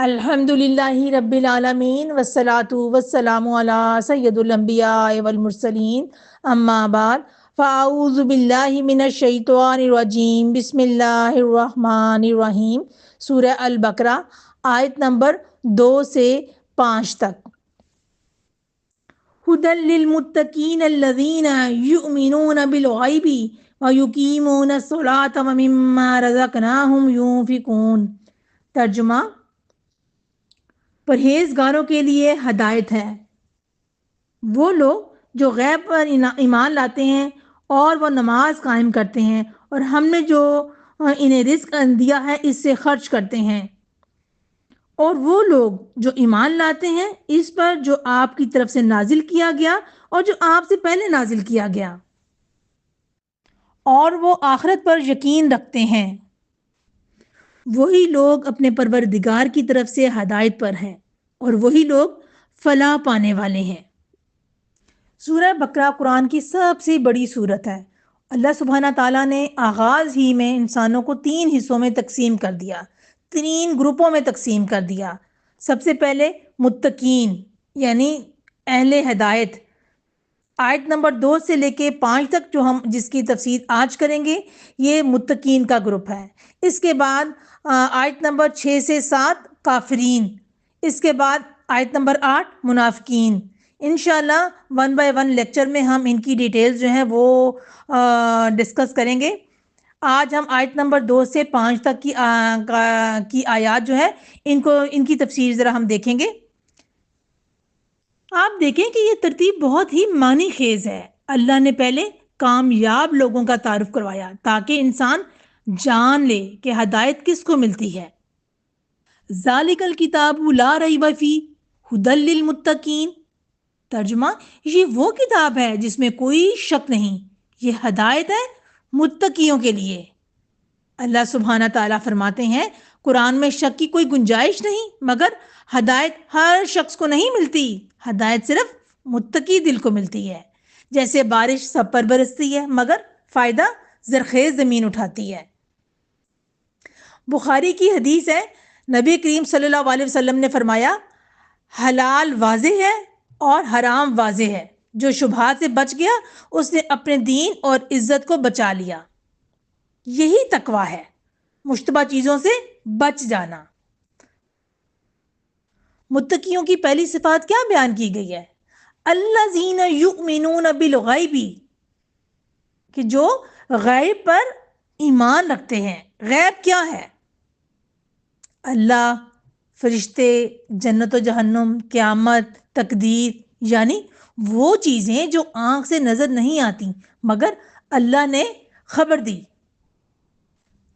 الحمدللہ رب العالمین والصلاة والسلام علی سید الانبیاء والمرسلین اما بعد فاعوذ باللہ من الشیطان الرجیم بسم اللہ الرحمن الرحیم سورہ البقرہ آیت نمبر 2 سے 5 تک۔ ھدی للمتقین الذین یؤمنون بالغیب ویقیمون الصلاۃ ومما رزقناہم ینفقون۔ ترجمہ: پرہیزگاروں کے لیے ہدایت ہے، وہ لوگ جو غیب پر ایمان لاتے ہیں اور وہ نماز قائم کرتے ہیں اور ہم نے جو انہیں رزق دیا ہے اس سے خرچ کرتے ہیں، اور وہ لوگ جو ایمان لاتے ہیں اس پر جو آپ کی طرف سے نازل کیا گیا اور جو آپ سے پہلے نازل کیا گیا، اور وہ آخرت پر یقین رکھتے ہیں، وہی لوگ اپنے پروردگار کی طرف سے ہدایت پر ہیں اور وہی لوگ فلاح پانے والے ہیں۔ سورہ بقرہ قرآن کی سب سے بڑی سورت ہے۔ اللہ سبحانہ تعالیٰ نے آغاز ہی میں انسانوں کو 3 حصوں میں تقسیم کر دیا، 3 گروپوں میں تقسیم کر دیا۔ سب سے پہلے متقین یعنی اہل ہدایت۔ آیت نمبر 2 سے لے کے 5 تک جو ہم جس کی تفسیر آج کریں گے یہ متقین کا گروپ ہے۔ اس کے بعد آیت نمبر 6 سے 7 کافرین، اس کے بعد آیت نمبر 8 منافقین۔ انشاءاللہ 1 بائی 1 لیکچر میں ہم ان کی ڈیٹیلز جو ہیں وہ ڈسکس کریں گے۔ آج ہم آیت نمبر 2 سے 5 تک کی آیات جو ہے ان کی تفسیر ذرا ہم دیکھیں گے۔ آپ دیکھیں کہ یہ ترتیب بہت ہی معنی خیز ہے۔ اللہ نے پہلے کامیاب لوگوں کا تعارف کروایا تاکہ انسان جان لے کہ ہدایت کس کو ملتی ہے۔ ذالک الکتاب لا ریب فیہ ھدی للمتقین۔ ترجمہ: یہ وہ کتاب ہے جس میں کوئی شک نہیں، یہ ہدایت ہے متقیوں کے لیے۔ اللہ سبحانہ تعالیٰ فرماتے ہیں قرآن میں شک کی کوئی گنجائش نہیں، مگر ہدایت ہر شخص کو نہیں ملتی، ہدایت صرف متقی دل کو ملتی ہے۔ جیسے بارش سب پر برستی ہے مگر فائدہ زرخیز زمین اٹھاتی ہے۔ بخاری کی حدیث ہے، نبی کریم صلی اللہ علیہ وسلم نے فرمایا حلال واضح ہے اور حرام واضح ہے، جو شبہات سے بچ گیا اس نے اپنے دین اور عزت کو بچا لیا۔ یہی تقویٰ ہے، مشتبہ چیزوں سے بچ جانا۔ متقیوں کی پہلی صفات کیا بیان کی گئی ہے؟ الذین یؤمنون بالغیب، کہ جو غیب پر ایمان رکھتے ہیں۔ غیب کیا ہے؟ اللہ، فرشتے، جنت و جہنم، قیامت، تقدیر، یعنی وہ چیزیں جو آنکھ سے نظر نہیں آتی مگر اللہ نے خبر دی،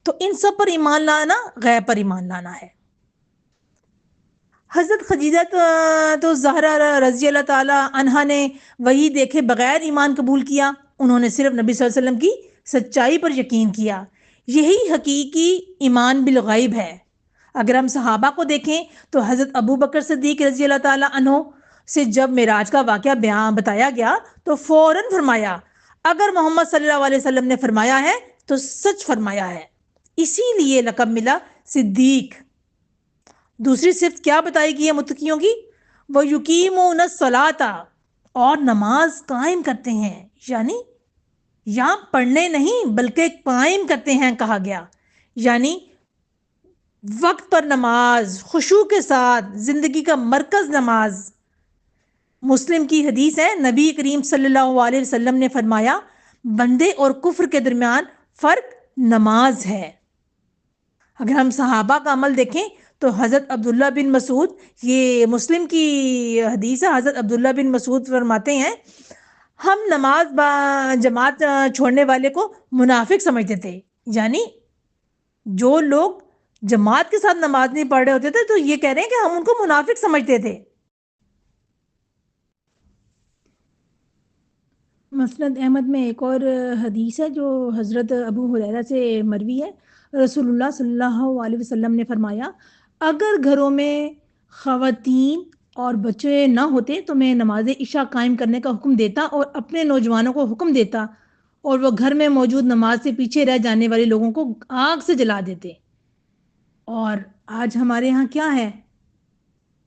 تو ان سب پر ایمان لانا غیب پر ایمان لانا ہے۔ حضرت خدیجہ تو زہرا رضی اللہ تعالی عنہا نے وہی دیکھے بغیر ایمان قبول کیا، انہوں نے صرف نبی صلی اللہ علیہ وسلم کی سچائی پر یقین کیا۔ یہی حقیقی ایمان بالغیب ہے۔ اگر ہم صحابہ کو دیکھیں تو حضرت ابو بکر صدیق رضی اللہ تعالی عنہ سے جب معراج کا واقعہ بیان بتایا گیا تو فوراً فرمایا اگر محمد صلی اللہ علیہ وسلم نے فرمایا ہے تو سچ فرمایا ہے، اسی لیے لقب ملا صدیق۔ دوسری صفت کیا بتائی گئی ہے متقیوں کی؟ وَيُقِيمُونَ الصَّلَاةَ، اور نماز قائم کرتے ہیں، یعنی یہاں پڑھنے نہیں بلکہ قائم کرتے ہیں کہا گیا، یعنی وقت پر نماز، خشوع کے ساتھ، زندگی کا مرکز نماز۔ مسلم کی حدیث ہے، نبی کریم صلی اللہ علیہ وسلم نے فرمایا بندے اور کفر کے درمیان فرق نماز ہے۔ اگر ہم صحابہ کا عمل دیکھیں تو حضرت عبداللہ بن مسعود، یہ مسلم کی حدیث ہے، حضرت عبداللہ بن مسعود فرماتے ہیں ہم نماز جماعت چھوڑنے والے کو منافق سمجھتے تھے، یعنی جو لوگ جماعت کے ساتھ نماز نہیں پڑھ رہے ہوتے تھے تو یہ کہہ رہے ہیں کہ ہم ان کو منافق سمجھتے تھے۔ مسند احمد میں ایک اور حدیث ہے جو حضرت ابو ہریرہ سے مروی ہے، رسول اللہ صلی اللہ علیہ وسلم نے فرمایا اگر گھروں میں خواتین اور بچے نہ ہوتے تو میں نماز عشاء قائم کرنے کا حکم دیتا اور اپنے نوجوانوں کو حکم دیتا اور وہ گھر میں موجود نماز سے پیچھے رہ جانے والے لوگوں کو آگ سے جلا دیتے۔ اور آج ہمارے ہاں کیا ہے؟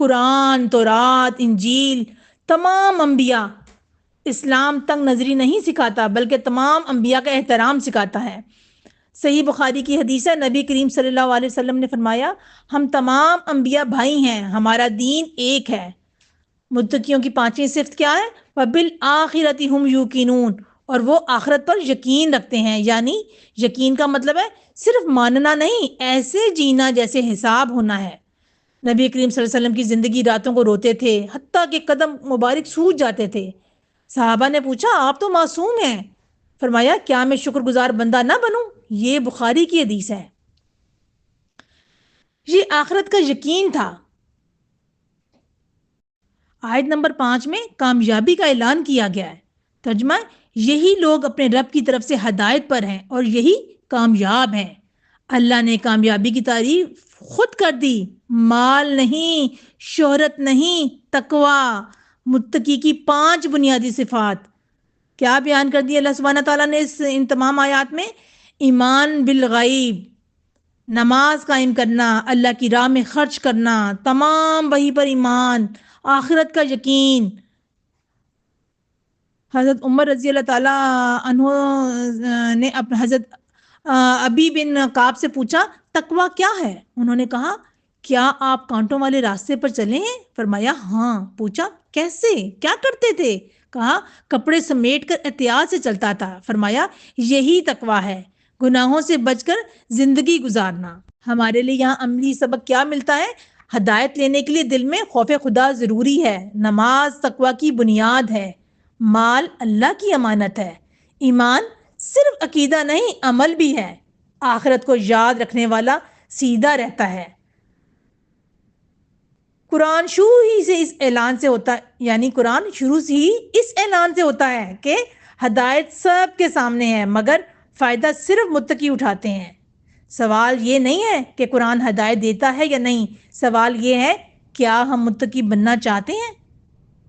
قرآن، تورات، انجیل، تمام انبیاء اسلام تنگ نظری نہیں سکھاتا بلکہ تمام انبیاء کا احترام سکھاتا ہے۔ صحیح بخاری کی حدیث ہے، نبی کریم صلی اللہ علیہ وسلم نے فرمایا، ہم تمام انبیاء بھائی ہیں، ہمارا دین ایک ہے۔ متقیوں کی پانچویں صفت کیا ہے؟ وَبِالْآخِرَةِ هُمْ يُوقِنُونَ، اور وہ آخرت پر یقین رکھتے ہیں۔ یعنی یقین کا مطلب ہے صرف ماننا نہیں، ایسے جینا جیسے حساب ہونا ہے۔ نبی کریم صلی اللہ علیہ وسلم کی زندگی راتوں کو روتے تھے، حتیٰ کہ قدم مبارک سوج جاتے تھے۔ صحابہ نے پوچھا، آپ تو معصوم ہیں؟ فرمایا، کیا میں شکر گزار بندہ نہ بنوں؟ یہ بخاری کی حدیث ہے۔ یہ آخرت کا یقین تھا۔ آیت نمبر 5 میں کامیابی کا اعلان کیا گیا ہے۔ ترجمہ، یہی لوگ اپنے رب کی طرف سے ہدایت پر ہیں اور یہی کامیاب ہیں۔ اللہ نے کامیابی کی تعریف خود کر دی۔ مال نہیں، شہرت نہیں، تقوی، متقی کی 5 بنیادی صفات کیا بیان کر دی اللہ سبحانہ تعالیٰ نے ان تمام آیات میں؟ ایمان بالغیب، نماز قائم کرنا، اللہ کی راہ میں خرچ کرنا، تمام وحی پر ایمان، آخرت کا یقین۔ حضرت عمر رضی اللہ تعالیٰ عنہ نے حضرت ابی بن کعب سے پوچھا، تقوی کیا ہے؟ انہوں نے کہا، کیا آپ کانٹوں والے راستے پر چلے ہیں؟ فرمایا، ہاں۔ پوچھا، کیسے؟ کیا کرتے تھے؟ کہا، کپڑے سمیٹ کر احتیاط سے چلتا تھا۔ فرمایا، یہی تقوی ہے، گناہوں سے بچ کر زندگی گزارنا۔ ہمارے لیے یہاں عملی سبق کیا ملتا ہے؟ ہدایت لینے کے لیے دل میں خوف خدا ضروری ہے۔ نماز تقوی کی بنیاد ہے۔ مال اللہ کی امانت ہے۔ ایمان صرف عقیدہ نہیں، عمل بھی ہے۔ آخرت کو یاد رکھنے والا سیدھا رہتا ہے۔ قرآن شروع ہی سے اس اعلان سے ہوتا ہے، یعنی قرآن شروع سے ہی اس اعلان سے ہوتا ہے کہ ہدایت سب کے سامنے ہے، مگر فائدہ صرف متقی اٹھاتے ہیں۔ سوال یہ نہیں ہے کہ قرآن ہدایت دیتا ہے یا نہیں، سوال یہ ہے، کیا ہم متقی بننا چاہتے ہیں؟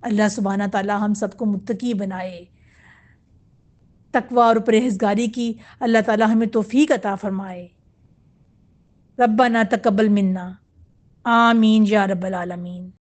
اللہ سبحانہ تعالیٰ ہم سب کو متقی بنائے۔ تقوی اور پرہیزگاری کی اللہ تعالیٰ ہمیں توفیق عطا فرمائے۔ ربنا تقبل منا، آمین یا رب العالمین۔